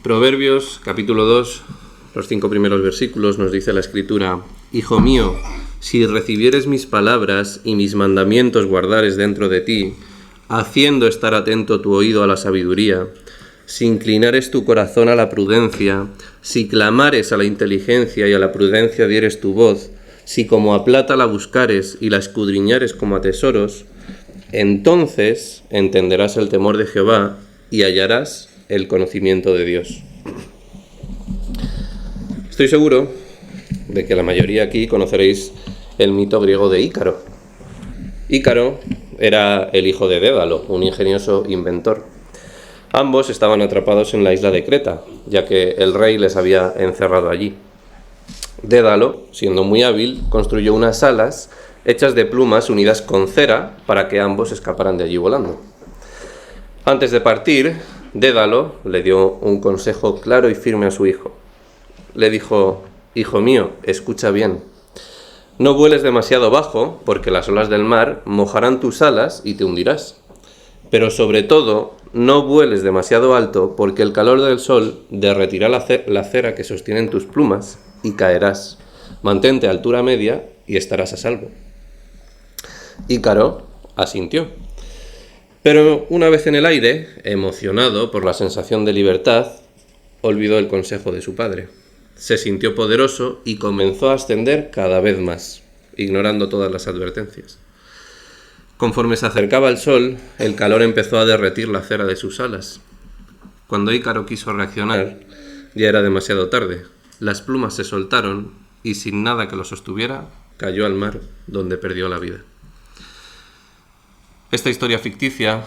Proverbios, capítulo 2, los 5 primeros versículos, nos dice la Escritura: Hijo mío, si recibieres mis palabras y mis mandamientos guardares dentro de ti, haciendo estar atento tu oído a la sabiduría, si inclinares tu corazón a la prudencia, si clamares a la inteligencia y a la prudencia dieres tu voz, si como a plata la buscares y la escudriñares como a tesoros, entonces entenderás el temor de Jehová y hallarás el conocimiento de Dios. Estoy seguro de que la mayoría aquí conoceréis el mito griego de Ícaro. Ícaro era el hijo de Dédalo, un ingenioso inventor. Ambos estaban atrapados en la isla de Creta, ya que el rey les había encerrado allí. Dédalo, siendo muy hábil, construyó unas alas hechas de plumas unidas con cera para que ambos escaparan de allí volando. Antes de partir, Dédalo le dio un consejo claro y firme a su hijo. Le dijo: Hijo mío, escucha bien. No vueles demasiado bajo, porque las olas del mar mojarán tus alas y te hundirás. Pero sobre todo, no vueles demasiado alto, porque el calor del sol derretirá la cera que sostienen tus plumas y caerás. Mantente a altura media y estarás a salvo. Ícaro asintió. Pero una vez en el aire, emocionado por la sensación de libertad, olvidó el consejo de su padre. Se sintió poderoso y comenzó a ascender cada vez más, ignorando todas las advertencias. Conforme se acercaba el sol, el calor empezó a derretir la cera de sus alas. Cuando Ícaro quiso reaccionar, ya era demasiado tarde. Las plumas se soltaron y, sin nada que lo sostuviera, cayó al mar, donde perdió la vida. Esta historia ficticia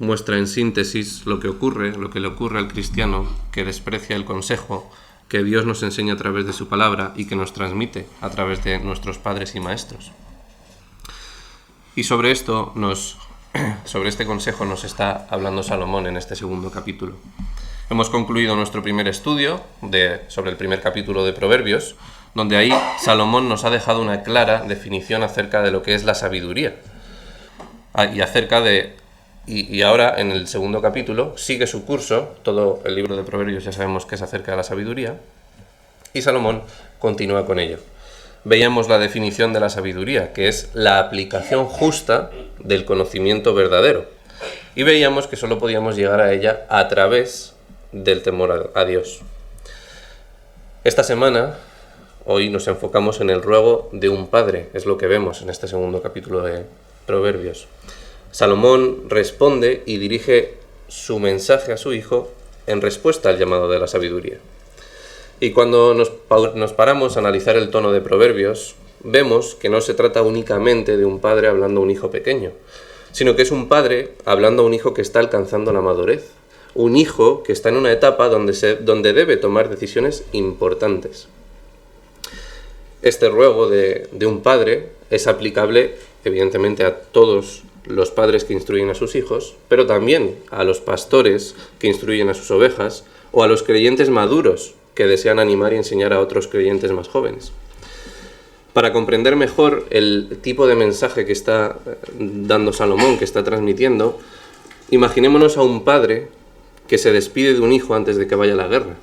muestra en síntesis lo que le ocurre al cristiano que desprecia el consejo que Dios nos enseña a través de su palabra y que nos transmite a través de nuestros padres y maestros. Y sobre este consejo nos está hablando Salomón en este segundo capítulo. Hemos concluido nuestro primer estudio sobre el primer capítulo de Proverbios, donde ahí Salomón nos ha dejado una clara definición acerca de lo que es la sabiduría. Y ahora en el segundo capítulo sigue su curso. Todo el libro de Proverbios ya sabemos que es acerca de la sabiduría, y Salomón continúa con ello. Veíamos la definición de la sabiduría, que es la aplicación justa del conocimiento verdadero, y veíamos que solo podíamos llegar a ella a través del temor a Dios. Esta semana, hoy nos enfocamos en el ruego de un padre, es lo que vemos en este segundo capítulo de Proverbios. Salomón responde y dirige su mensaje a su hijo en respuesta al llamado de la sabiduría. Y cuando nos paramos a analizar el tono de Proverbios, vemos que no se trata únicamente de un padre hablando a un hijo pequeño, sino que es un padre hablando a un hijo que está alcanzando la madurez, un hijo que está en una etapa donde debe tomar decisiones importantes. Este ruego de un padre es aplicable, evidentemente, a todos los padres que instruyen a sus hijos, pero también a los pastores que instruyen a sus ovejas, o a los creyentes maduros que desean animar y enseñar a otros creyentes más jóvenes. Para comprender mejor el tipo de mensaje que está dando Salomón, que está transmitiendo, imaginémonos a un padre que se despide de un hijo antes de que vaya a la guerra.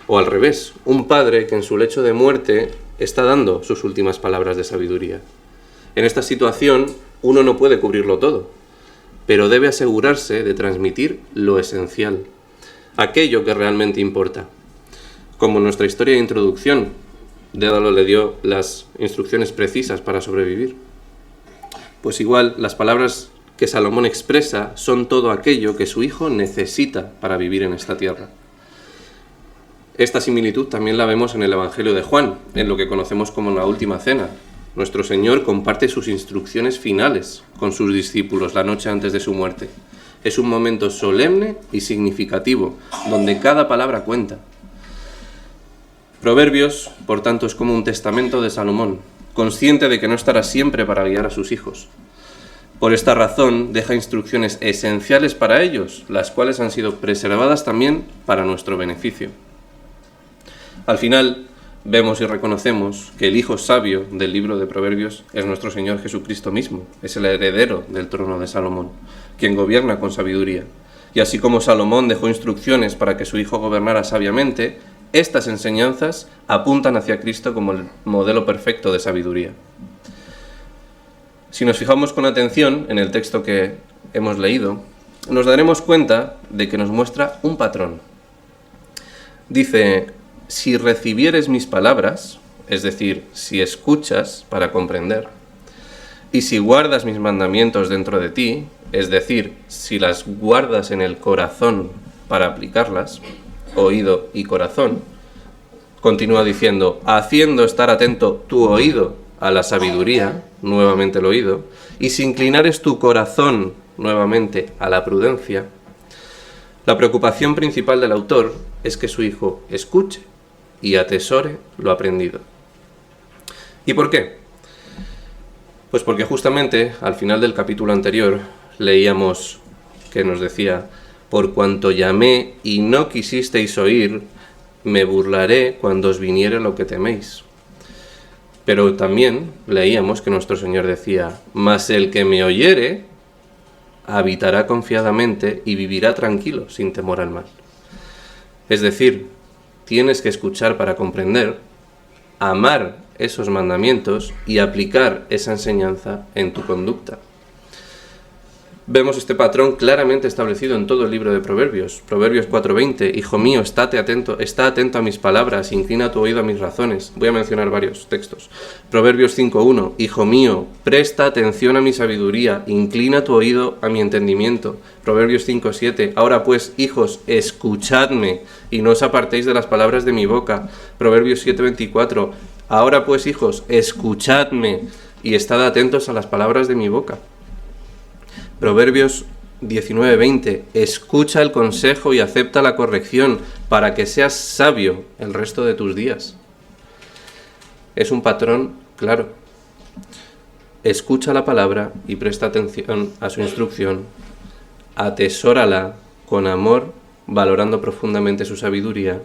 O al revés, un padre que en su lecho de muerte está dando sus últimas palabras de sabiduría. En esta situación, uno no puede cubrirlo todo, pero debe asegurarse de transmitir lo esencial, aquello que realmente importa. Como en nuestra historia de introducción, Dédalo le dio las instrucciones precisas para sobrevivir. Pues igual, las palabras que Salomón expresa son todo aquello que su hijo necesita para vivir en esta tierra. Esta similitud también la vemos en el Evangelio de Juan, en lo que conocemos como la Última Cena. Nuestro Señor comparte sus instrucciones finales con sus discípulos la noche antes de su muerte. Es un momento solemne y significativo, donde cada palabra cuenta. Proverbios, por tanto, es como un testamento de Salomón, consciente de que no estará siempre para guiar a sus hijos. Por esta razón, deja instrucciones esenciales para ellos, las cuales han sido preservadas también para nuestro beneficio. Al final, vemos y reconocemos que el hijo sabio del libro de Proverbios es nuestro Señor Jesucristo mismo, es el heredero del trono de Salomón, quien gobierna con sabiduría. Y así como Salomón dejó instrucciones para que su hijo gobernara sabiamente, estas enseñanzas apuntan hacia Cristo como el modelo perfecto de sabiduría. Si nos fijamos con atención en el texto que hemos leído, nos daremos cuenta de que nos muestra un patrón. Dice: si recibieres mis palabras, es decir, si escuchas para comprender, y si guardas mis mandamientos dentro de ti, es decir, si las guardas en el corazón para aplicarlas, oído y corazón, continúa diciendo, haciendo estar atento tu oído a la sabiduría, nuevamente el oído, y si inclinares tu corazón nuevamente a la prudencia. La preocupación principal del autor es que su hijo escuche y atesore lo aprendido. ¿Y por qué? Pues porque justamente al final del capítulo anterior leíamos que nos decía: por cuanto llamé y no quisisteis oír, me burlaré cuando os viniere lo que teméis. Pero también leíamos que nuestro Señor decía: mas el que me oyere habitará confiadamente y vivirá tranquilo, sin temor al mal. Es decir, tienes que escuchar para comprender, amar esos mandamientos y aplicar esa enseñanza en tu conducta. Vemos este patrón claramente establecido en todo el libro de Proverbios. Proverbios 4:20, hijo mío, está atento a mis palabras, inclina tu oído a mis razones. Voy a mencionar varios textos. Proverbios 5:1, hijo mío, presta atención a mi sabiduría, inclina tu oído a mi entendimiento. Proverbios 5:7, ahora pues, hijos, escuchadme y no os apartéis de las palabras de mi boca. Proverbios 7:24, ahora pues, hijos, escuchadme y estad atentos a las palabras de mi boca. Proverbios 19:20, escucha el consejo y acepta la corrección para que seas sabio el resto de tus días. Es un patrón claro. Escucha la palabra y presta atención a su instrucción, atesórala con amor, valorando profundamente su sabiduría,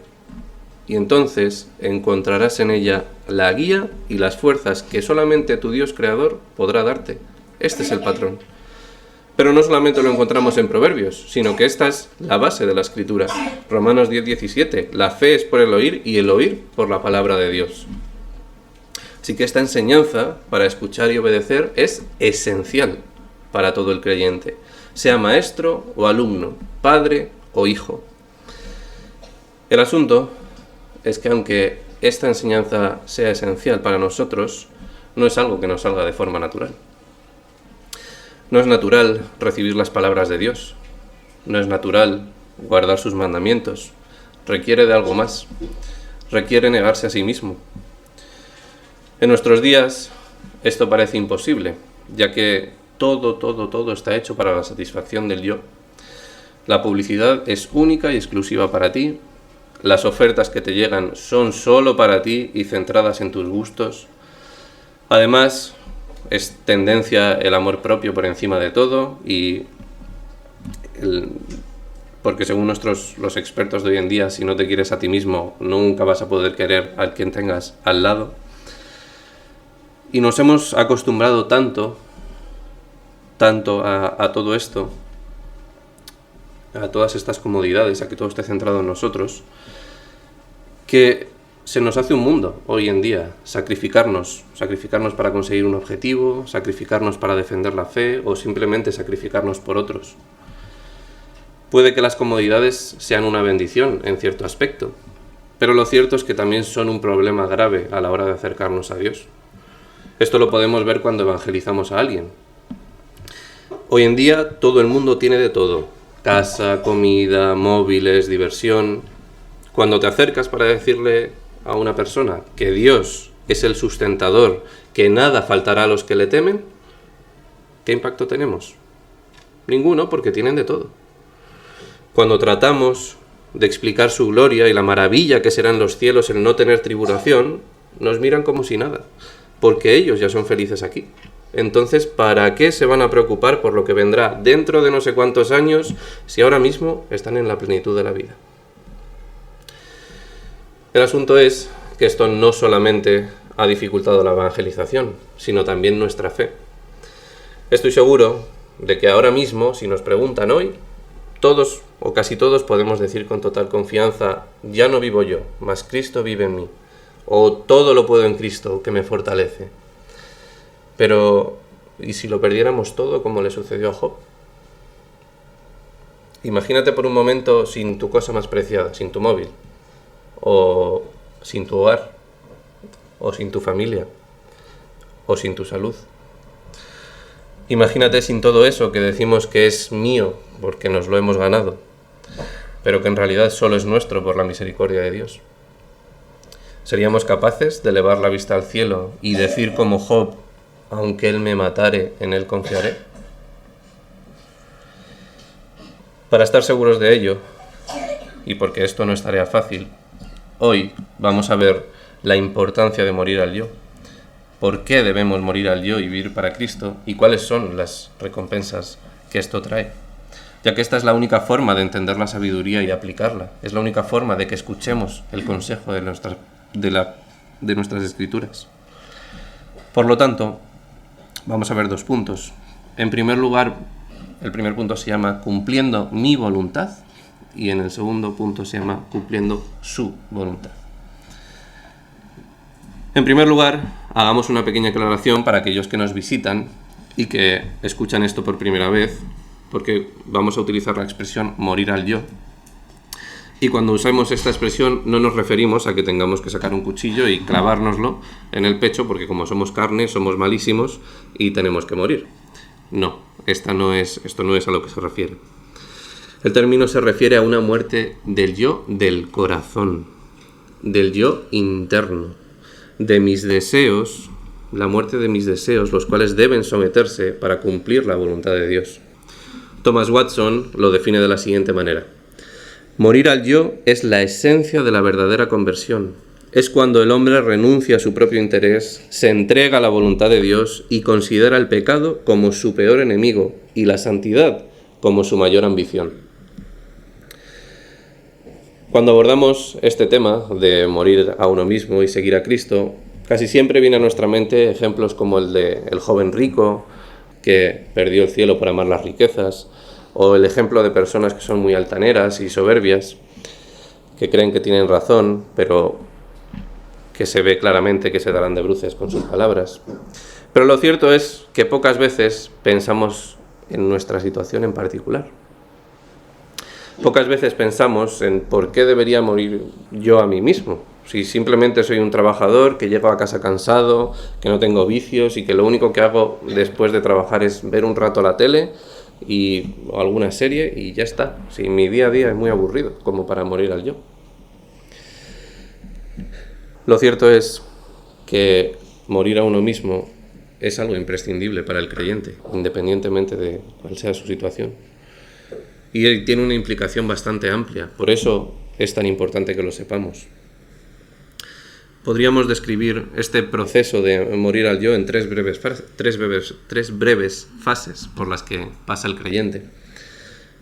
y entonces encontrarás en ella la guía y las fuerzas que solamente tu Dios creador podrá darte. Este es el patrón. Pero no solamente lo encontramos en Proverbios, sino que esta es la base de la Escritura. Romanos 10:17, la fe es por el oír y el oír por la palabra de Dios. Así que esta enseñanza para escuchar y obedecer es esencial para todo el creyente, sea maestro o alumno, padre o hijo. El asunto es que aunque esta enseñanza sea esencial para nosotros, no es algo que nos salga de forma natural. No es natural recibir las palabras de Dios. No es natural guardar sus mandamientos. Requiere de algo más. Requiere negarse a sí mismo. En nuestros días esto parece imposible, ya que todo está hecho para la satisfacción del yo. La publicidad es única y exclusiva para ti. Las ofertas que te llegan son solo para ti y centradas en tus gustos. Además, es tendencia el amor propio por encima de todo, porque según los expertos de hoy en día, si no te quieres a ti mismo, nunca vas a poder querer a quien tengas al lado. Y nos hemos acostumbrado tanto a todo esto, a todas estas comodidades, a que todo esté centrado en nosotros, que se nos hace un mundo hoy en día, sacrificarnos para conseguir un objetivo, sacrificarnos para defender la fe o simplemente sacrificarnos por otros. Puede que las comodidades sean una bendición en cierto aspecto, pero lo cierto es que también son un problema grave a la hora de acercarnos a Dios. Esto lo podemos ver cuando evangelizamos a alguien. Hoy en día todo el mundo tiene de todo: casa, comida, móviles, diversión. Cuando te acercas para decirle a una persona que Dios es el sustentador, que nada faltará a los que le temen, ¿qué impacto tenemos? Ninguno, porque tienen de todo. Cuando tratamos de explicar su gloria y la maravilla que será en los cielos el no tener tribulación, nos miran como si nada, porque ellos ya son felices aquí. Entonces, ¿para qué se van a preocupar por lo que vendrá dentro de no sé cuántos años si ahora mismo están en la plenitud de la vida? El asunto es que esto no solamente ha dificultado la evangelización, sino también nuestra fe. Estoy seguro de que ahora mismo, si nos preguntan hoy, todos o casi todos podemos decir con total confianza, ya no vivo yo, mas Cristo vive en mí, o todo lo puedo en Cristo que me fortalece. Pero, ¿y si lo perdiéramos todo como le sucedió a Job? Imagínate por un momento sin tu cosa más preciada, sin tu móvil, o sin tu hogar, o sin tu familia, o sin tu salud. Imagínate sin todo eso que decimos que es mío porque nos lo hemos ganado, pero que en realidad solo es nuestro por la misericordia de Dios. ¿Seríamos capaces de elevar la vista al cielo y decir como Job, aunque él me matare, en él confiaré? Para estar seguros de ello, y porque esto no es tarea fácil, hoy vamos a ver la importancia de morir al yo. ¿Por qué debemos morir al yo y vivir para Cristo? ¿Y cuáles son las recompensas que esto trae? Ya que esta es la única forma de entender la sabiduría y aplicarla. Es la única forma de que escuchemos el consejo de nuestras Escrituras. Por lo tanto, vamos a ver dos puntos. En primer lugar, el primer punto se llama cumpliendo mi voluntad y en el segundo punto se llama cumpliendo su voluntad. En primer lugar, hagamos una pequeña aclaración para aquellos que nos visitan y que escuchan esto por primera vez, porque vamos a utilizar la expresión morir al yo. Y cuando usamos esta expresión no nos referimos a que tengamos que sacar un cuchillo y clavárnoslo en el pecho, porque como somos carne, somos malísimos y tenemos que morir. No, esto no es a lo que se refiere. El término se refiere a una muerte del yo del corazón, del yo interno, de mis deseos, la muerte de mis deseos, los cuales deben someterse para cumplir la voluntad de Dios. Thomas Watson lo define de la siguiente manera: morir al yo es la esencia de la verdadera conversión. Es cuando el hombre renuncia a su propio interés, se entrega a la voluntad de Dios y considera el pecado como su peor enemigo y la santidad como su mayor ambición. Cuando abordamos este tema de morir a uno mismo y seguir a Cristo, casi siempre viene a nuestra mente ejemplos como el de el joven rico que perdió el cielo por amar las riquezas, o el ejemplo de personas que son muy altaneras y soberbias, que creen que tienen razón, pero que se ve claramente que se darán de bruces con sus palabras. Pero lo cierto es que pocas veces pensamos en nuestra situación en particular. Pocas veces pensamos en por qué debería morir yo a mí mismo, si simplemente soy un trabajador que llego a casa cansado, que no tengo vicios y que lo único que hago después de trabajar es ver un rato la tele o alguna serie y ya está. Si mi día a día es muy aburrido como para morir al yo. Lo cierto es que morir a uno mismo es algo imprescindible para el creyente, independientemente de cuál sea su situación. Y tiene una implicación bastante amplia, por eso es tan importante que lo sepamos. Podríamos describir este proceso de morir al yo en tres breves fases por las que pasa el creyente.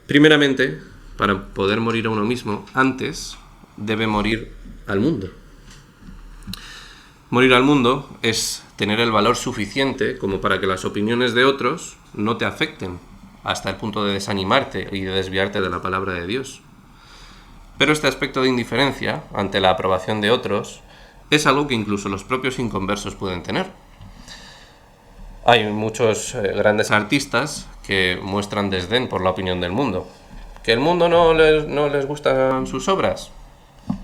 Primeramente, para poder morir a uno mismo, antes debe morir al mundo. Morir al mundo es tener el valor suficiente como para que las opiniones de otros no te afecten hasta el punto de desanimarte y de desviarte de la palabra de Dios. Pero este aspecto de indiferencia ante la aprobación de otros es algo que incluso los propios inconversos pueden tener. Hay muchos grandes artistas que muestran desdén por la opinión del mundo. ¿Que el mundo no les gustan sus obras?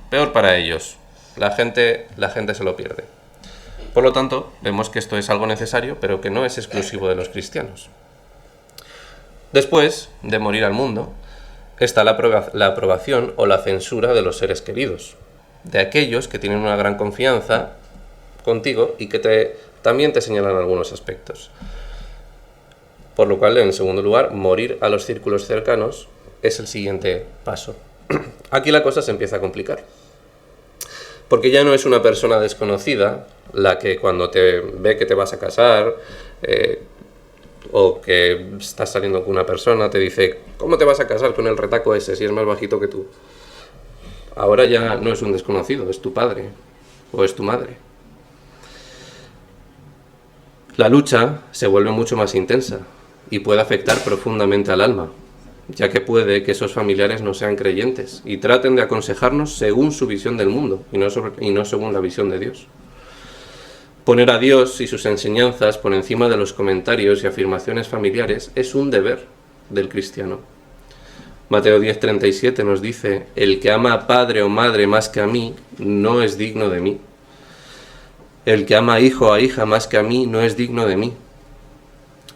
Peor para ellos. La gente se lo pierde. Por lo tanto, vemos que esto es algo necesario, pero que no es exclusivo de los cristianos. Después de morir al mundo, está la aprobación o la censura de los seres queridos, de aquellos que tienen una gran confianza contigo y que también te señalan algunos aspectos. Por lo cual, en segundo lugar, morir a los círculos cercanos es el siguiente paso. Aquí la cosa se empieza a complicar, porque ya no es una persona desconocida la que cuando te ve que te vas a casar o que estás saliendo con una persona te dice: ¿cómo te vas a casar con el retaco ese si es más bajito que tú? Ahora ya no es un desconocido, es tu padre o es tu madre. La lucha se vuelve mucho más intensa y puede afectar profundamente al alma. ya que puede que esos familiares no sean creyentes y traten de aconsejarnos según su visión del mundo y no según la visión de Dios. Poner a Dios y sus enseñanzas por encima de los comentarios y afirmaciones familiares es un deber del cristiano. Mateo 10:37 nos dice: el que ama a padre o madre más que a mí, no es digno de mí. El que ama a hijo o a hija más que a mí, no es digno de mí.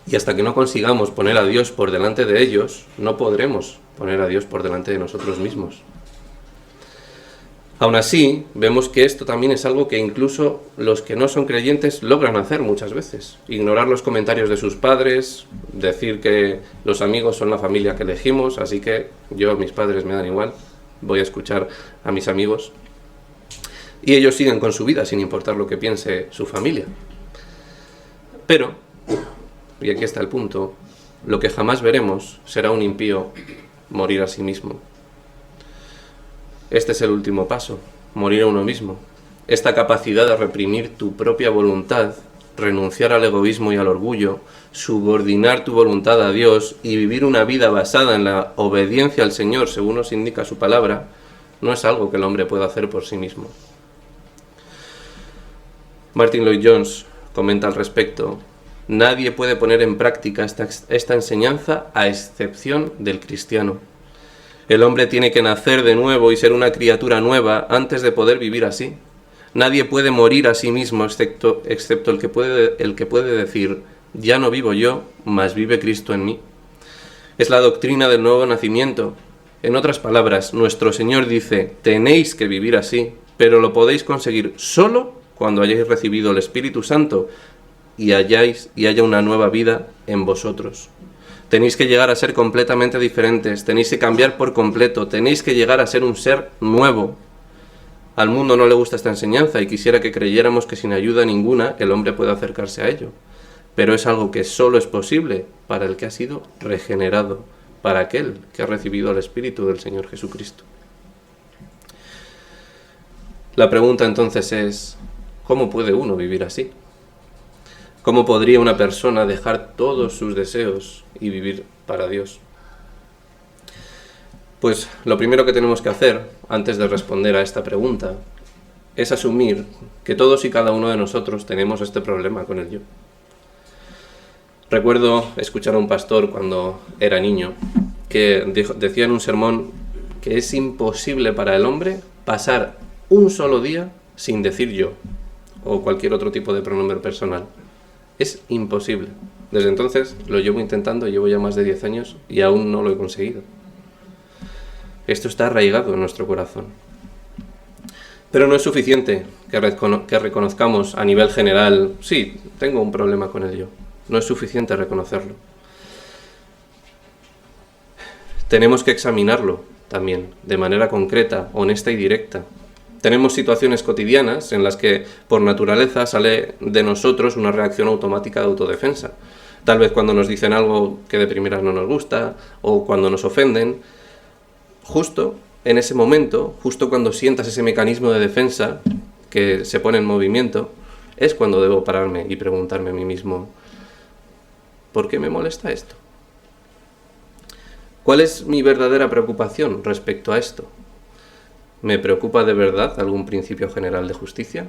Y hasta que no consigamos poner a Dios por delante de ellos, no podremos poner a Dios por delante de nosotros mismos. Aún así, vemos que esto también es algo que incluso los que no son creyentes logran hacer muchas veces. Ignorar los comentarios de sus padres, decir que los amigos son la familia que elegimos, así que mis padres me dan igual, voy a escuchar a mis amigos. Y ellos siguen con su vida sin importar lo que piense su familia. Pero, y aquí está el punto, lo que jamás veremos será un impío morir a sí mismo. Este es el último paso, morir a uno mismo. Esta capacidad de reprimir tu propia voluntad, renunciar al egoísmo y al orgullo, subordinar tu voluntad a Dios y vivir una vida basada en la obediencia al Señor, según nos indica su palabra, no es algo que el hombre pueda hacer por sí mismo. Martin Lloyd-Jones comenta al respecto: nadie puede poner en práctica esta enseñanza a excepción del cristiano. El hombre tiene que nacer de nuevo y ser una criatura nueva antes de poder vivir así. Nadie puede morir a sí mismo excepto el que puede decir: ya no vivo yo, mas vive Cristo en mí. Es la doctrina del nuevo nacimiento. En otras palabras, nuestro Señor dice: tenéis que vivir así, pero lo podéis conseguir solo cuando hayáis recibido el Espíritu Santo y haya una nueva vida en vosotros. Tenéis que llegar a ser completamente diferentes, tenéis que cambiar por completo, tenéis que llegar a ser un ser nuevo. Al mundo no le gusta esta enseñanza y quisiera que creyéramos que sin ayuda ninguna el hombre puede acercarse a ello. Pero es algo que solo es posible para el que ha sido regenerado, para aquel que ha recibido el Espíritu del Señor Jesucristo. La pregunta entonces es: ¿cómo puede uno vivir así? ¿Cómo podría una persona dejar todos sus deseos y vivir para Dios? Pues lo primero que tenemos que hacer, antes de responder a esta pregunta, es asumir que todos y cada uno de nosotros tenemos este problema con el yo. Recuerdo escuchar a un pastor cuando era niño que decía en un sermón que es imposible para el hombre pasar un solo día sin decir yo o cualquier otro tipo de pronombre personal. Es imposible. Desde entonces lo llevo intentando, llevo ya más de 10 años y aún no lo he conseguido. Esto está arraigado en nuestro corazón. Pero no es suficiente que reconozcamos a nivel general: sí, tengo un problema con el yo. No es suficiente reconocerlo. Tenemos que examinarlo también, de manera concreta, honesta y directa. Tenemos situaciones cotidianas en las que, por naturaleza, sale de nosotros una reacción automática de autodefensa. Tal vez cuando nos dicen algo que de primeras no nos gusta, o cuando nos ofenden. Justo en ese momento, justo cuando sientas ese mecanismo de defensa que se pone en movimiento, es cuando debo pararme y preguntarme a mí mismo: ¿por qué me molesta esto? ¿Cuál es mi verdadera preocupación respecto a esto? ¿Me preocupa de verdad algún principio general de justicia?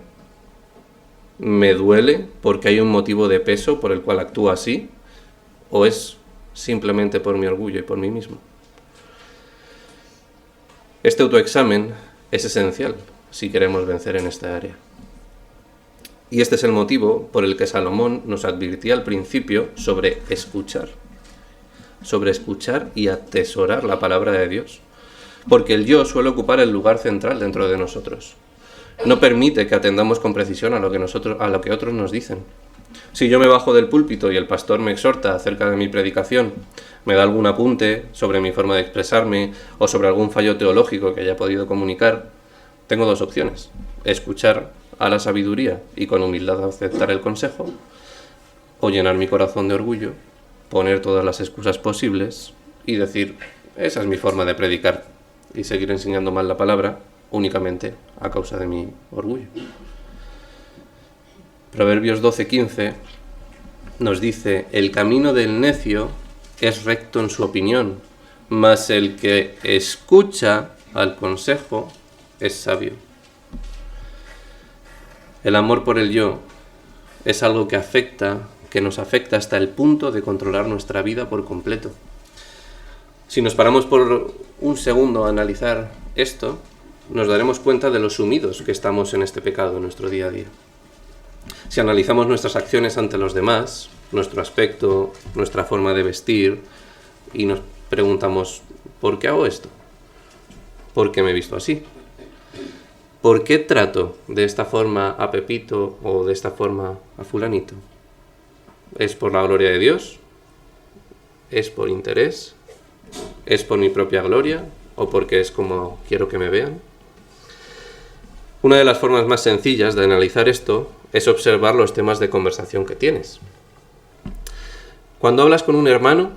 ¿Me duele porque hay un motivo de peso por el cual actúo así? ¿O es simplemente por mi orgullo y por mí mismo? Este autoexamen es esencial si queremos vencer en esta área. Y este es el motivo por el que Salomón nos advirtía al principio sobre escuchar y atesorar la palabra de Dios. Porque el yo suele ocupar el lugar central dentro de nosotros. No permite que atendamos con precisión a lo que otros nos dicen. Si yo me bajo del púlpito y el pastor me exhorta acerca de mi predicación, me da algún apunte sobre mi forma de expresarme o sobre algún fallo teológico que haya podido comunicar, tengo dos opciones: escuchar a la sabiduría y con humildad aceptar el consejo, o llenar mi corazón de orgullo, poner todas las excusas posibles y decir: esa es mi forma de predicar, y seguir enseñando mal la palabra únicamente a causa de mi orgullo. Proverbios 12:15 nos dice: el camino del necio es recto en su opinión, mas el que escucha al consejo es sabio. El amor por el yo es algo que nos afecta hasta el punto de controlar nuestra vida por completo. Si nos paramos por un segundo a analizar esto, nos daremos cuenta de lo sumidos que estamos en este pecado en nuestro día a día. Si analizamos nuestras acciones ante los demás, nuestro aspecto, nuestra forma de vestir, y nos preguntamos, ¿por qué hago esto? ¿Por qué me he visto así? ¿Por qué trato de esta forma a Pepito o de esta forma a fulanito? ¿Es por la gloria de Dios? ¿Es por interés? ¿Es por mi propia gloria? ¿O porque es como quiero que me vean? Una de las formas más sencillas de analizar esto es observar los temas de conversación que tienes. Cuando hablas con un hermano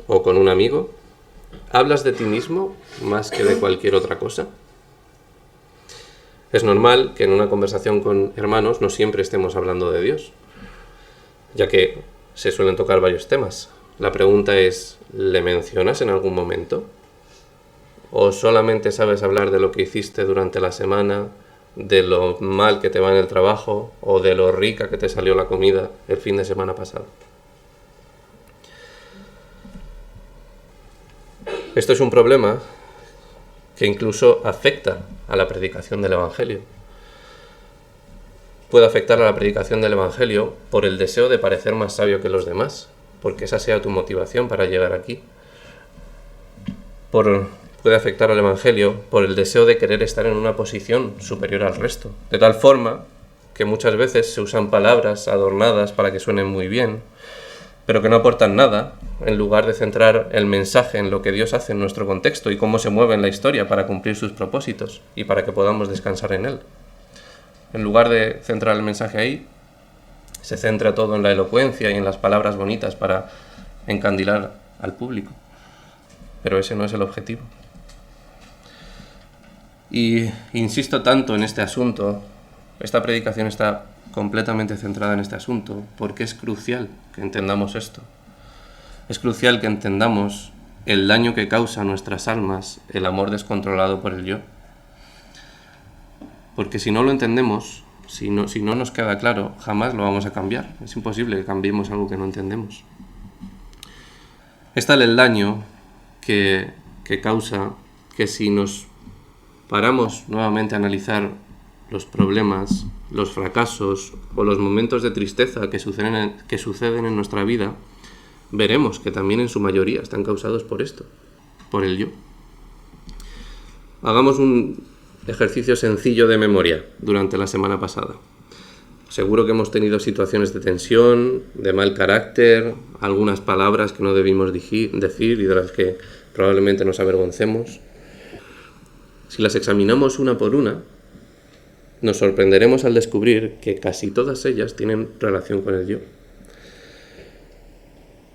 o con un amigo, ¿hablas de ti mismo más que de cualquier otra cosa? Es normal que en una conversación con hermanos no siempre estemos hablando de Dios, ya que se suelen tocar varios temas. La pregunta es, ¿le mencionas en algún momento? ¿O solamente sabes hablar de lo que hiciste durante la semana, de lo mal que te va en el trabajo o de lo rica que te salió la comida el fin de semana pasado? Esto es un problema que incluso afecta a la predicación del Evangelio. Puede afectar a la predicación del Evangelio por el deseo de parecer más sabio que los demás, porque esa sea tu motivación para llegar aquí. Puede afectar al Evangelio por el deseo de querer estar en una posición superior al resto, de tal forma que muchas veces se usan palabras adornadas para que suenen muy bien, pero que no aportan nada, en lugar de centrar el mensaje en lo que Dios hace en nuestro contexto y cómo se mueve en la historia para cumplir sus propósitos y para que podamos descansar en Él. En lugar de centrar el mensaje ahí, se centra todo en la elocuencia y en las palabras bonitas para encandilar al público. Pero ese no es el objetivo. Y insisto tanto en este asunto, esta predicación está completamente centrada en este asunto, porque es crucial que entendamos esto. Es crucial que entendamos el daño que causa a nuestras almas el amor descontrolado por el yo. Porque si no lo entendemos, si no nos queda claro, jamás lo vamos a cambiar. Es imposible que cambiemos algo que no entendemos. Es tal el daño que causa que si nos paramos nuevamente a analizar los problemas, los fracasos o los momentos de tristeza que suceden en nuestra vida, veremos que también en su mayoría están causados por esto, por el yo. Hagamos un ejercicio sencillo de memoria durante la semana pasada. Seguro que hemos tenido situaciones de tensión, de mal carácter, algunas palabras que no debimos decir y de las que probablemente nos avergoncemos. Si las examinamos una por una, nos sorprenderemos al descubrir que casi todas ellas tienen relación con el yo.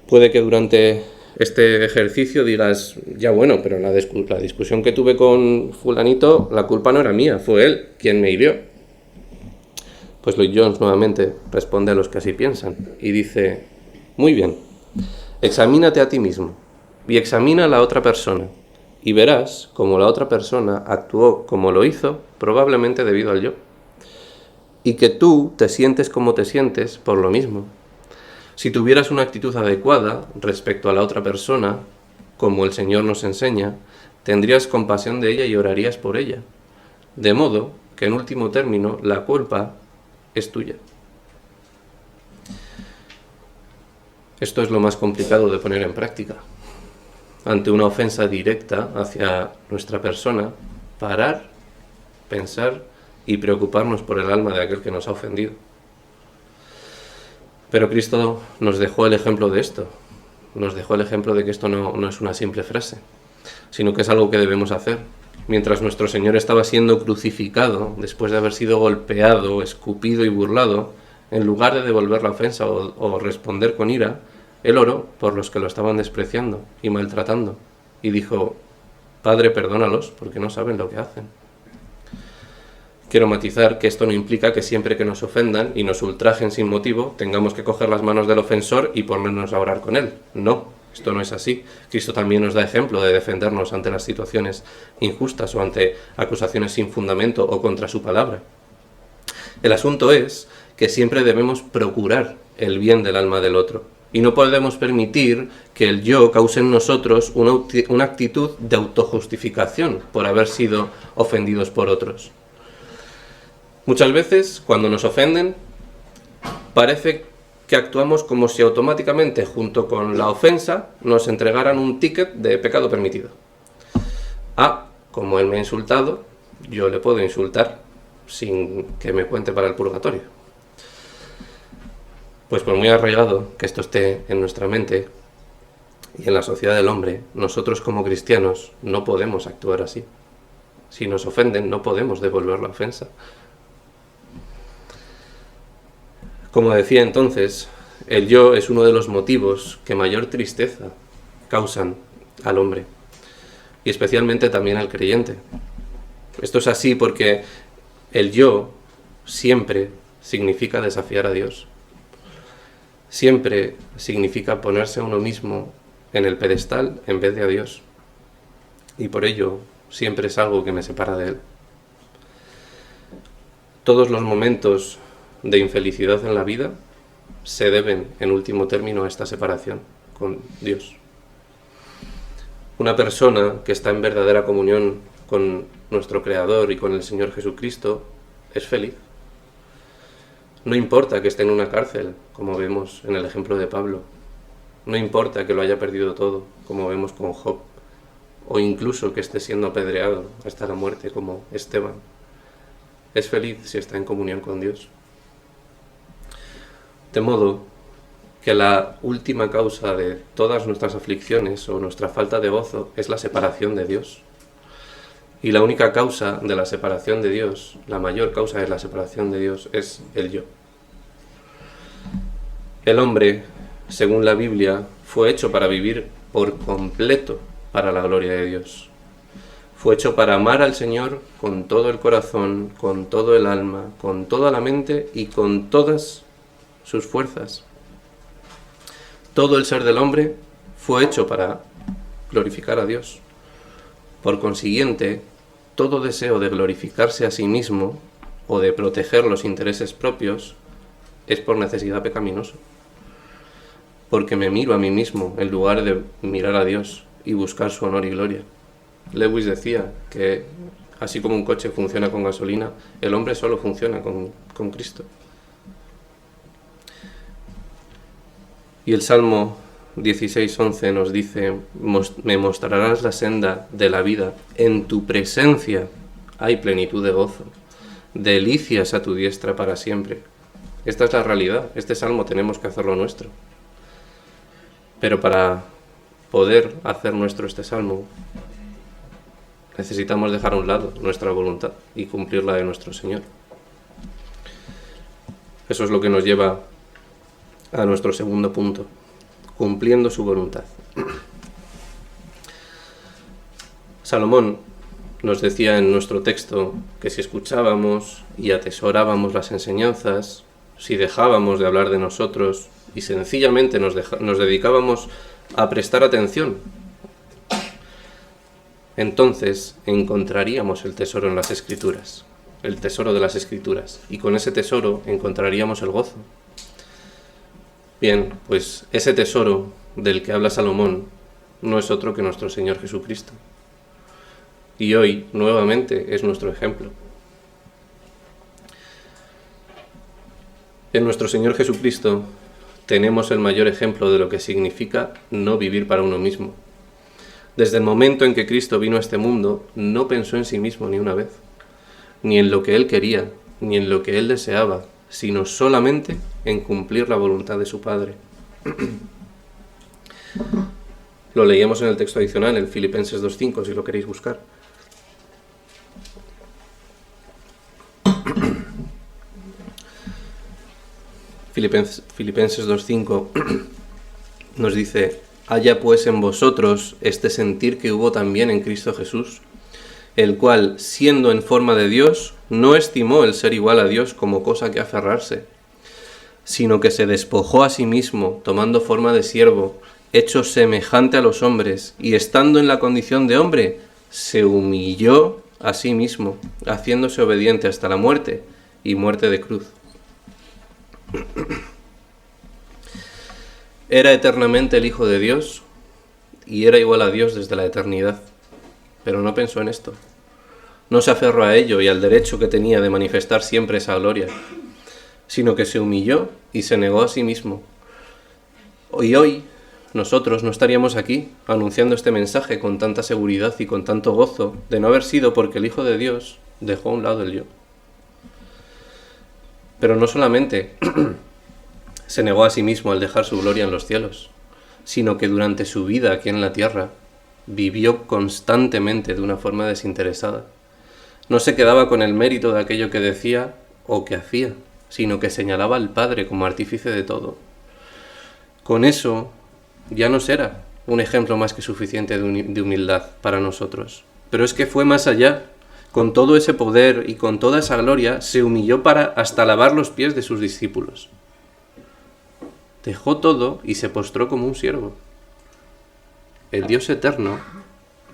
Puede que durante este ejercicio digas, ya bueno, pero la discusión que tuve con fulanito, la culpa no era mía, fue él quien me hirió. Pues Lloyd Jones nuevamente responde a los que así piensan y dice, muy bien, examínate a ti mismo y examina a la otra persona y verás cómo la otra persona actuó como lo hizo, probablemente debido al yo. Y que tú te sientes como te sientes por lo mismo. Si tuvieras una actitud adecuada respecto a la otra persona, como el Señor nos enseña, tendrías compasión de ella y orarías por ella. De modo que en último término la culpa es tuya. Esto es lo más complicado de poner en práctica. Ante una ofensa directa hacia nuestra persona, parar, pensar y preocuparnos por el alma de aquel que nos ha ofendido. Pero Cristo nos dejó el ejemplo de esto. Nos dejó el ejemplo de que esto no es una simple frase, sino que es algo que debemos hacer. Mientras nuestro Señor estaba siendo crucificado, después de haber sido golpeado, escupido y burlado, en lugar de devolver la ofensa o responder con ira, Él oró por los que lo estaban despreciando y maltratando, y dijo, Padre, perdónalos, porque no saben lo que hacen. Quiero matizar que esto no implica que siempre que nos ofendan y nos ultrajen sin motivo, tengamos que coger las manos del ofensor y ponernos a orar con él. No, Esto no es así. Cristo también nos da ejemplo de defendernos ante las situaciones injustas o ante acusaciones sin fundamento o contra su palabra. El asunto es que siempre debemos procurar el bien del alma del otro y no podemos permitir que el yo cause en nosotros una actitud de autojustificación por haber sido ofendidos por otros. Muchas veces, cuando nos ofenden, parece que actuamos como si automáticamente, junto con la ofensa, nos entregaran un ticket de pecado permitido. Como él me ha insultado, yo le puedo insultar sin que me cuente para el purgatorio. Pues por muy arraigado que esto esté en nuestra mente y en la sociedad del hombre, nosotros como cristianos no podemos actuar así. Si nos ofenden, no podemos devolver la ofensa. Como decía entonces, el yo es uno de los motivos que mayor tristeza causan al hombre, y especialmente también al creyente. Esto es así porque el yo siempre significa desafiar a Dios. Siempre significa ponerse a uno mismo en el pedestal en vez de a Dios. Y por ello siempre es algo que me separa de Él. Todos los momentos de infelicidad en la vida se deben, en último término, a esta separación con Dios. Una persona que está en verdadera comunión con nuestro Creador y con el Señor Jesucristo es feliz. No importa que esté en una cárcel, como vemos en el ejemplo de Pablo. No importa que lo haya perdido todo, como vemos con Job. O incluso que esté siendo apedreado hasta la muerte, como Esteban. Es feliz si está en comunión con Dios. De modo que la última causa de todas nuestras aflicciones o nuestra falta de gozo es la separación de Dios. Y la única causa de la separación de Dios, la mayor causa de la separación de Dios, es el yo. El hombre, según la Biblia, fue hecho para vivir por completo para la gloria de Dios. Fue hecho para amar al Señor con todo el corazón, con todo el alma, con toda la mente y con todas sus fuerzas. Todo el ser del hombre fue hecho para glorificar a Dios. Por consiguiente, todo deseo de glorificarse a sí mismo o de proteger los intereses propios es por necesidad pecaminoso. Porque me miro a mí mismo en lugar de mirar a Dios y buscar su honor y gloria. Lewis decía que así como un coche funciona con gasolina, el hombre solo funciona con Cristo. Y el Salmo 16:11 nos dice: me mostrarás la senda de la vida, en tu presencia hay plenitud de gozo, delicias a tu diestra para siempre. Esta es la realidad, este salmo tenemos que hacerlo nuestro. Pero para poder hacer nuestro este salmo, necesitamos dejar a un lado nuestra voluntad y cumplir la de nuestro Señor. Eso es lo que nos lleva a nuestro segundo punto: cumpliendo su voluntad. Salomón nos decía en nuestro texto que si escuchábamos y atesorábamos las enseñanzas, si dejábamos de hablar de nosotros y sencillamente nos dedicábamos a prestar atención, entonces encontraríamos el tesoro en las Escrituras, el tesoro de las Escrituras, y con ese tesoro encontraríamos el gozo. Bien, pues ese tesoro del que habla Salomón no es otro que nuestro Señor Jesucristo. Y hoy, nuevamente, es nuestro ejemplo. En nuestro Señor Jesucristo tenemos el mayor ejemplo de lo que significa no vivir para uno mismo. Desde el momento en que Cristo vino a este mundo, no pensó en sí mismo ni una vez, ni en lo que Él quería, ni en lo que Él deseaba, sino solamente en cumplir la voluntad de su Padre. Lo leíamos en el texto adicional, en Filipenses 2:5, si lo queréis buscar. Filipenses 2:5 nos dice: haya pues en vosotros este sentir que hubo también en Cristo Jesús, el cual, siendo en forma de Dios, no estimó el ser igual a Dios como cosa que aferrarse, sino que se despojó a sí mismo, tomando forma de siervo, hecho semejante a los hombres, y estando en la condición de hombre, se humilló a sí mismo, haciéndose obediente hasta la muerte, y muerte de cruz. Era eternamente el Hijo de Dios, y era igual a Dios desde la eternidad, pero no pensó en esto. No se aferró a ello y al derecho que tenía de manifestar siempre esa gloria, sino que se humilló y se negó a sí mismo. Y hoy nosotros no estaríamos aquí anunciando este mensaje con tanta seguridad y con tanto gozo de no haber sido porque el Hijo de Dios dejó a un lado el yo. Pero no solamente se negó a sí mismo al dejar su gloria en los cielos, sino que durante su vida aquí en la tierra vivió constantemente de una forma desinteresada. No se quedaba con el mérito de aquello que decía o que hacía, sino que señalaba al Padre como artífice de todo. Con eso ya nos era un ejemplo más que suficiente de humildad para nosotros. Pero es que fue más allá. Con todo ese poder y con toda esa gloria, se humilló para hasta lavar los pies de sus discípulos. Dejó todo y se postró como un siervo. El Dios eterno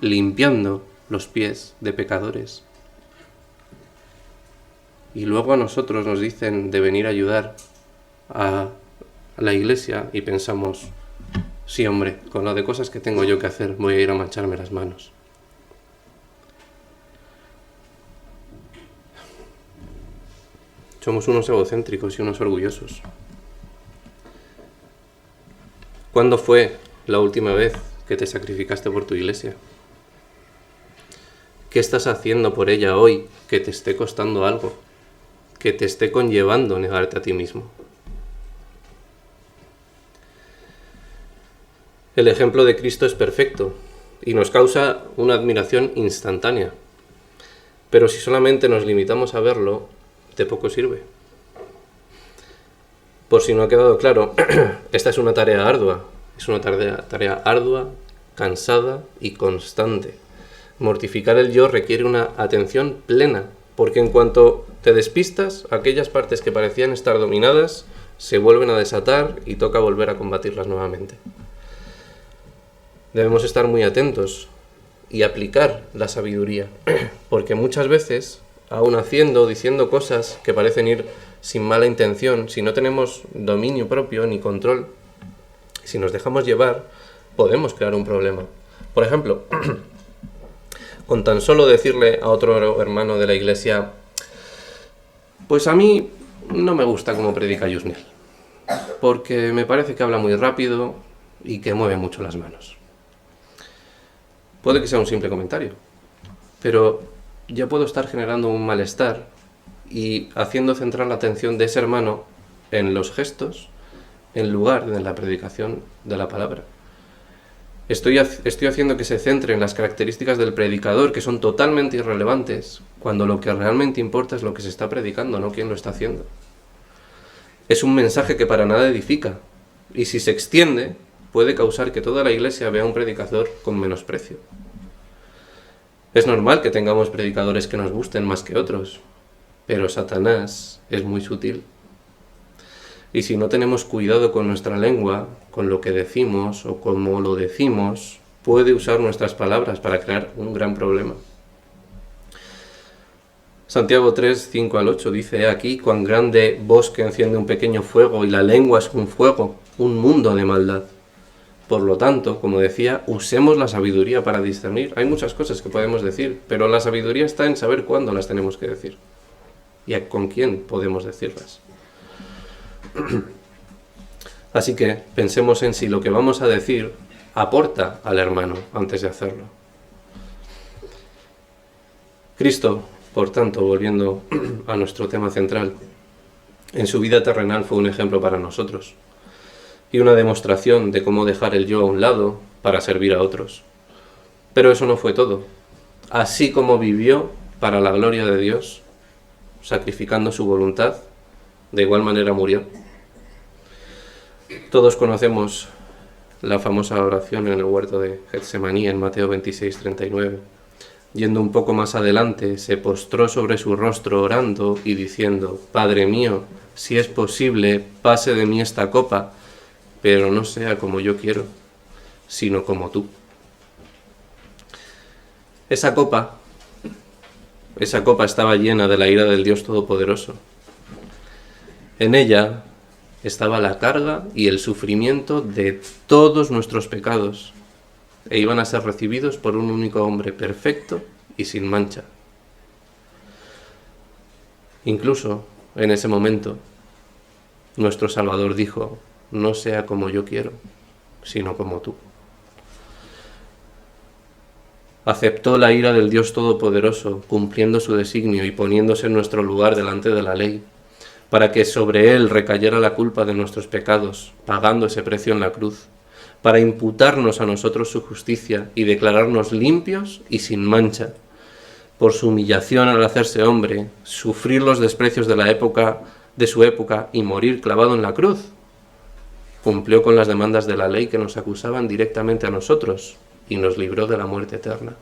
limpiando los pies de pecadores. Y luego a nosotros nos dicen de venir a ayudar a la iglesia y pensamos, sí hombre, con lo de cosas que tengo yo que hacer voy a ir a mancharme las manos. Somos unos egocéntricos y unos orgullosos. ¿Cuándo fue la última vez que te sacrificaste por tu iglesia? ¿Qué estás haciendo por ella hoy que te esté costando algo? Que te esté conllevando negarte a ti mismo. El ejemplo de Cristo es perfecto y nos causa una admiración instantánea. Pero si solamente nos limitamos a verlo, de poco sirve. Por si no ha quedado claro, esta es una tarea ardua. Es una tarea ardua, cansada y constante. Mortificar el yo requiere una atención plena, porque en cuanto te despistas, aquellas partes que parecían estar dominadas se vuelven a desatar y toca volver a combatirlas nuevamente. Debemos estar muy atentos y aplicar la sabiduría, porque muchas veces, aun haciendo, diciendo cosas que parecen ir sin mala intención, si no tenemos dominio propio ni control, si nos dejamos llevar, podemos crear un problema. Por ejemplo, con tan solo decirle a otro hermano de la iglesia, pues a mí no me gusta cómo predica Yusniel, porque me parece que habla muy rápido y que mueve mucho las manos. Puede que sea un simple comentario, pero ya puedo estar generando un malestar y haciendo centrar la atención de ese hermano en los gestos en lugar de la predicación de la palabra. Estoy haciendo que se centre en las características del predicador, que son totalmente irrelevantes, cuando lo que realmente importa es lo que se está predicando, no quién lo está haciendo. Es un mensaje que para nada edifica, y si se extiende, puede causar que toda la iglesia vea a un predicador con menosprecio. Es normal que tengamos predicadores que nos gusten más que otros, pero Satanás es muy sutil. Y si no tenemos cuidado con nuestra lengua, con lo que decimos o cómo lo decimos, puede usar nuestras palabras para crear un gran problema. Santiago 3, 5 al 8 dice: "He aquí cuán grande bosque enciende un pequeño fuego, y la lengua es un fuego, un mundo de maldad. Por lo tanto, como decía, usemos la sabiduría para discernir". Hay muchas cosas que podemos decir, pero la sabiduría está en saber cuándo las tenemos que decir y con quién podemos decirlas. Así que pensemos en si lo que vamos a decir aporta al hermano antes de hacerlo. Cristo, por tanto, volviendo a nuestro tema central, en su vida terrenal fue un ejemplo para nosotros y una demostración de cómo dejar el yo a un lado para servir a otros. Pero eso no fue todo. Así como vivió para la gloria de Dios, sacrificando su voluntad, de igual manera murió. Todos conocemos la famosa oración en el huerto de Getsemaní en Mateo 26, 39. Yendo un poco más adelante, se postró sobre su rostro orando y diciendo: «Padre mío, si es posible, pase de mí esta copa, pero no sea como yo quiero, sino como tú. Esa copa estaba llena de la ira del Dios Todopoderoso. En ella estaba la carga y el sufrimiento de todos nuestros pecados, e iban a ser recibidos por un único hombre perfecto y sin mancha. Incluso en ese momento, nuestro Salvador dijo: no sea como yo quiero, sino como tú. Aceptó la ira del Dios Todopoderoso, cumpliendo su designio y poniéndose en nuestro lugar delante de la ley, para que sobre él recayera la culpa de nuestros pecados, pagando ese precio en la cruz, para imputarnos a nosotros su justicia y declararnos limpios y sin mancha. Por su humillación al hacerse hombre, sufrir los desprecios de su época y morir clavado en la cruz, cumplió con las demandas de la ley que nos acusaban directamente a nosotros y nos libró de la muerte eterna.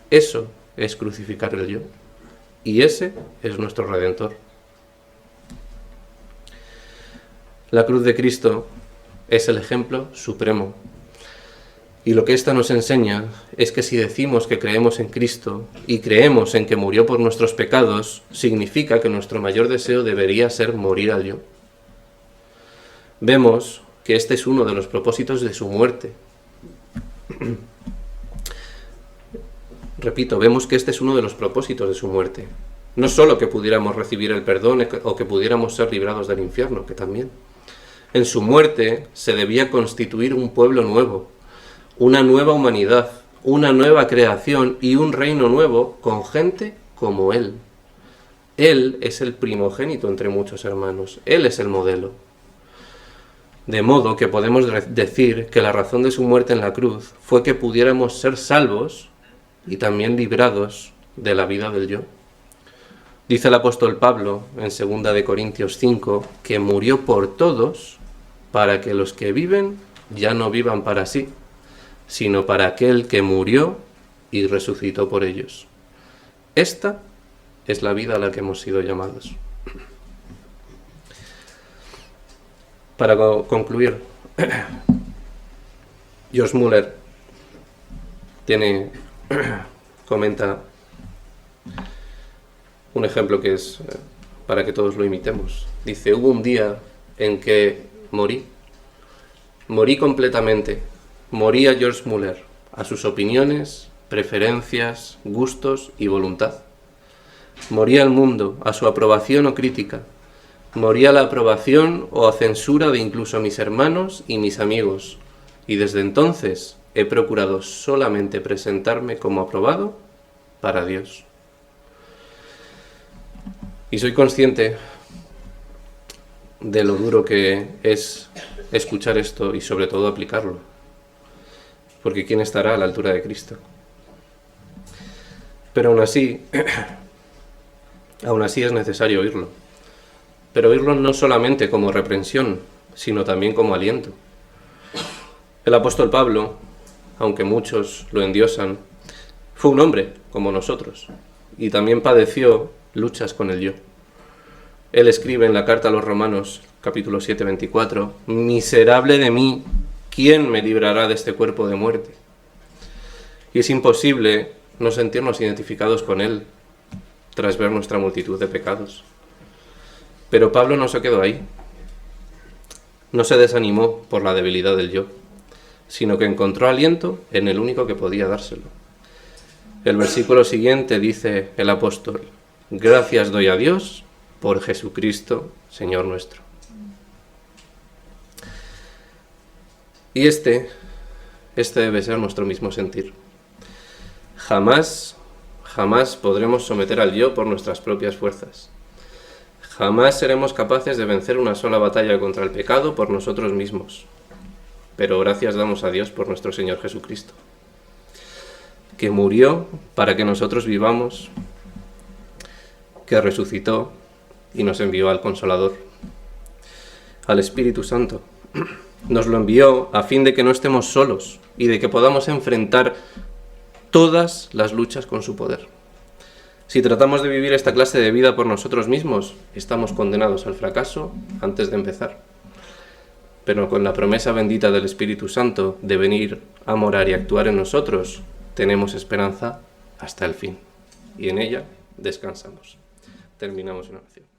Eso es crucificar el yo, y ese es nuestro Redentor. La cruz de Cristo es el ejemplo supremo. Y lo que ésta nos enseña es que si decimos que creemos en Cristo y creemos en que murió por nuestros pecados, significa que nuestro mayor deseo debería ser morir al yo. Vemos que este es uno de los propósitos de su muerte. Repito, vemos que este es uno de los propósitos de su muerte. No solo que pudiéramos recibir el perdón o que pudiéramos ser librados del infierno, que también. En su muerte se debía constituir un pueblo nuevo, una nueva humanidad, una nueva creación y un reino nuevo con gente como Él. Él es el primogénito entre muchos hermanos. Él es el modelo. De modo que podemos decir que la razón de su muerte en la cruz fue que pudiéramos ser salvos y también librados de la vida del yo. Dice el apóstol Pablo en 2 de Corintios 5 que murió por todos para que los que viven ya no vivan para sí, sino para aquel que murió y resucitó por ellos. Esta es la vida a la que hemos sido llamados. Para concluir, George Muller comenta un ejemplo que es para que todos lo imitemos. Dice: hubo un día en que morí completamente. Morí a George Muller, a sus opiniones, preferencias, gustos y voluntad. Morí al mundo, a su aprobación o crítica. Morí a la aprobación o a censura de incluso mis hermanos y mis amigos. Y desde entonces he procurado solamente presentarme como aprobado para Dios. Y soy consciente de lo duro que es escuchar esto y sobre todo aplicarlo. Porque ¿quién estará a la altura de Cristo? Pero aún así es necesario oírlo. Pero oírlo no solamente como reprensión, sino también como aliento. El apóstol Pablo, aunque muchos lo endiosan, fue un hombre como nosotros y también padeció luchas con el yo. Él escribe en la carta a los Romanos, capítulo 7, 24, «Miserable de mí, ¿quién me librará de este cuerpo de muerte?». Y es imposible no sentirnos identificados con él tras ver nuestra multitud de pecados. Pero Pablo no se quedó ahí. No se desanimó por la debilidad del yo, sino que encontró aliento en el único que podía dárselo. El versículo siguiente dice el apóstol: «Gracias doy a Dios por Jesucristo, Señor nuestro». Y este debe ser nuestro mismo sentir. Jamás podremos someter al yo por nuestras propias fuerzas. Jamás seremos capaces de vencer una sola batalla contra el pecado por nosotros mismos. Pero gracias damos a Dios por nuestro Señor Jesucristo, que murió para que nosotros vivamos, que resucitó y nos envió al Consolador, al Espíritu Santo. Nos lo envió a fin de que no estemos solos y de que podamos enfrentar todas las luchas con su poder. Si tratamos de vivir esta clase de vida por nosotros mismos, estamos condenados al fracaso antes de empezar. pero con la promesa bendita del Espíritu Santo de venir a morar y actuar en nosotros, tenemos esperanza hasta el fin. Y en ella descansamos. Terminamos en oración.